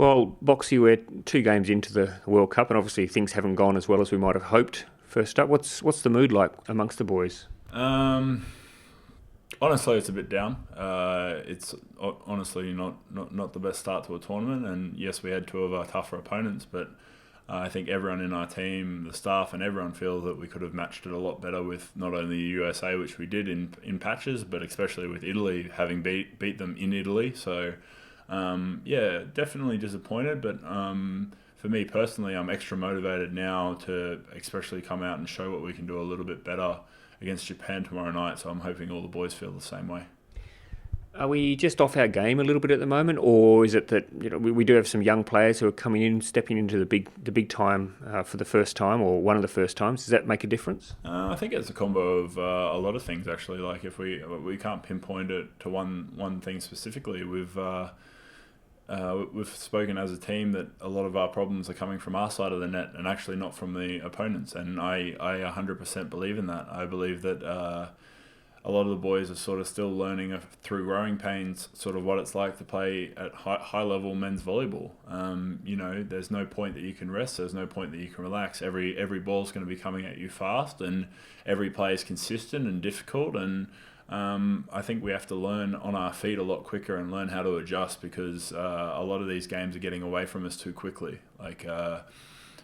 Well, Boxy, we're 2 games into the World Cup, and obviously things haven't gone as well as we might have hoped. First up, what's the mood like amongst the boys? Um, Honestly, it's a bit down. It's honestly not the best start to a tournament, and yes, we had two of our tougher opponents, but I think everyone in our team, the staff, and everyone feels that we could have matched it a lot better with not only the USA, which we did in patches, but especially with Italy, having beat them in Italy. So, yeah, definitely disappointed, but for me personally, I'm extra motivated now to especially come out and show what we can do a little bit better against Japan tomorrow night. So I'm hoping all the boys feel the same way. Are we just off our game a little bit at the moment, or is it that we do have some young players who are coming in, stepping into the big time for the first time or one of the first times? Does that make a difference? I think it's a combo of a lot of things actually. Like if we can't pinpoint it to one thing specifically, we've spoken as a team that a lot of our problems are coming from our side of the net and actually not from the opponents. And I 100% believe in that. I believe that a lot of the boys are sort of still learning through growing pains sort of what it's like to play at high level men's volleyball. There's no point that you can rest. There's no point that you can relax. Every ball's going to be coming at you fast, and every play is consistent and difficult. And I think we have to learn on our feet a lot quicker and learn how to adjust because a lot of these games are getting away from us too quickly.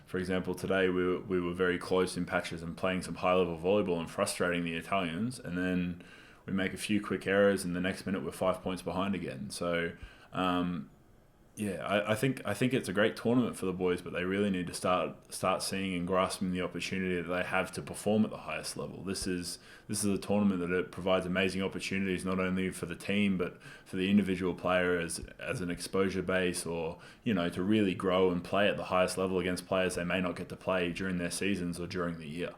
For example, today we were very close in patches and playing some high-level volleyball and frustrating the Italians, and then we make a few quick errors, and the next minute we're 5 points behind again. So, I think it's a great tournament for the boys, but they really need to start seeing and grasping the opportunity that they have to perform at the highest level. This is a tournament that it provides amazing opportunities not only for the team but for the individual player as an exposure base, or to really grow and play at the highest level against players they may not get to play during their seasons or during the year.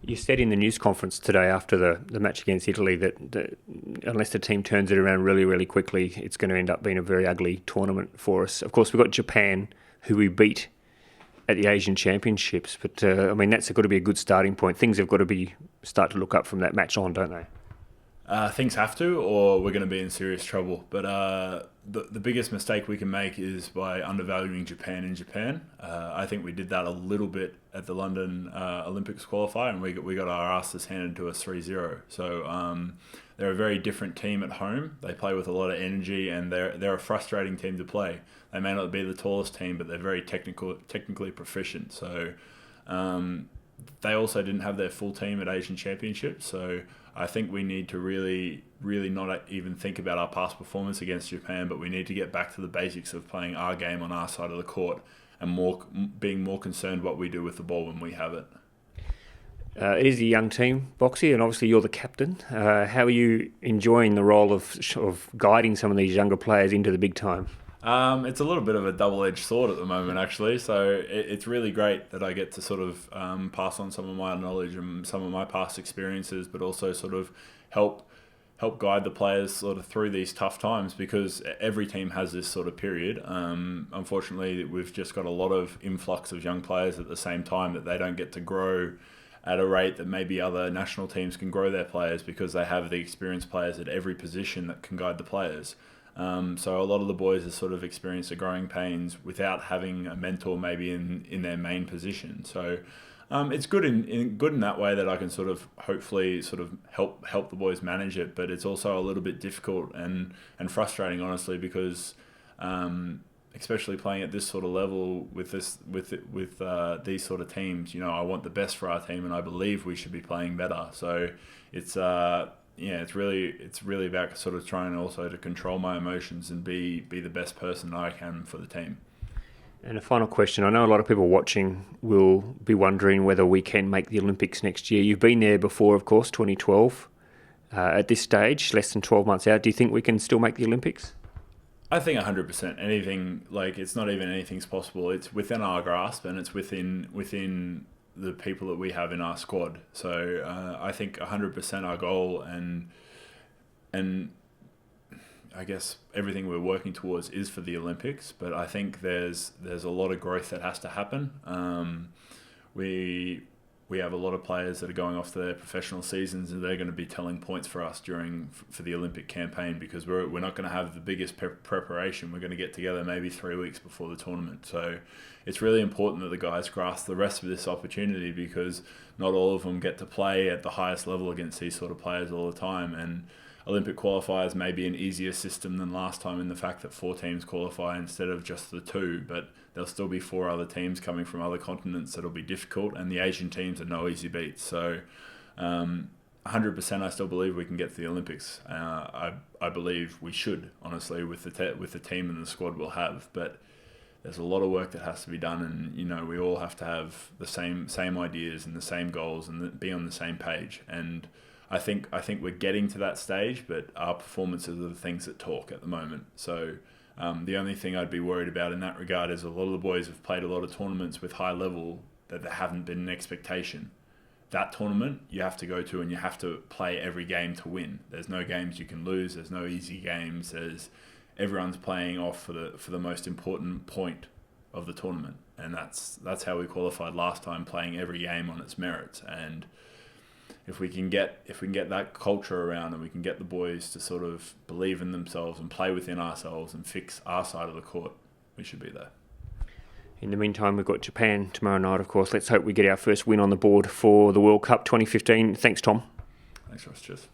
You said in the news conference today after the match against Italy that unless the team turns it around really, really quickly, it's going to end up being a very ugly tournament for us. Of course, we've got Japan, who we beat at the Asian Championships, but that's got to be a good starting point. Things have got to start to look up from that match on, don't they? Things have to, or we're going to be in serious trouble. But the biggest mistake we can make is by undervaluing Japan in Japan. I think we did that a little bit at the London Olympics qualifier, and we got our asses handed to us 3-0. So they're a very different team at home. They play with a lot of energy, and they're a frustrating team to play. They may not be the tallest team, but they're very technically proficient. So they also didn't have their full team at Asian Championships, so I think we need to really, really not even think about our past performance against Japan, but we need to get back to the basics of playing our game on our side of the court and being more concerned what we do with the ball when we have it. It is a young team, Boxy, and obviously you're the captain. How are you enjoying the role of guiding some of these younger players into the big time? It's a little bit of a double-edged sword at the moment, actually. So it's really great that I get to sort of pass on some of my knowledge and some of my past experiences, but also sort of help guide the players sort of through these tough times, because every team has this sort of period. Unfortunately, we've just got a lot of influx of young players at the same time that they don't get to grow at a rate that maybe other national teams can grow their players, because they have the experienced players at every position that can guide the players. So a lot of the boys have sort of experienced the growing pains without having a mentor maybe in their main position. So it's good in that way that I can sort of hopefully sort of help the boys manage it, but it's also a little bit difficult and frustrating, honestly, because especially playing at this sort of level with these sort of teams, I want the best for our team, and I believe we should be playing better. So it's it's really about sort of trying also to control my emotions and be the best person I can for the team. And a final question. I know a lot of people watching will be wondering whether we can make the Olympics next year. You've been there before, of course, 2012. At this stage, less than 12 months out, do you think we can still make the Olympics? I think 100%. Anything, it's not even anything's possible. It's within our grasp, and it's within the people that we have in our squad. So I think 100% our goal, and I guess everything we're working towards is for the Olympics. But I think there's a lot of growth that has to happen. We we have a lot of players that are going off to their professional seasons, and they're going to be telling points for us for the Olympic campaign, because we're not going to have the biggest preparation. We're going to get together maybe 3 weeks before the tournament. So it's really important that the guys grasp the rest of this opportunity, because not all of them get to play at the highest level against these sort of players all the time. And Olympic qualifiers may be an easier system than last time in the fact that 4 teams qualify instead of just the 2, but there'll still be 4 other teams coming from other continents that'll be difficult, and the Asian teams are no easy beats. So 100% I still believe we can get to the Olympics. I believe we should, honestly, with the team and the squad we'll have, but there's a lot of work that has to be done, and we all have to have the same ideas and the same goals and be on the same page. And I think we're getting to that stage, but our performances are the things that talk at the moment. So the only thing I'd be worried about in that regard is a lot of the boys have played a lot of tournaments with high level that there haven't been an expectation. That tournament you have to go to, and you have to play every game to win. There's no games you can lose. There's no easy games. Everyone's playing off for the most important point of the tournament, and that's how we qualified last time, playing every game on its merits. And if we can get that culture around, and we can get the boys to sort of believe in themselves and play within ourselves and fix our side of the court, we should be there. In the meantime, we've got Japan tomorrow night, of course. Let's hope we get our first win on the board for the World Cup 2015. Thanks, Tom. Thanks, Ross. Cheers.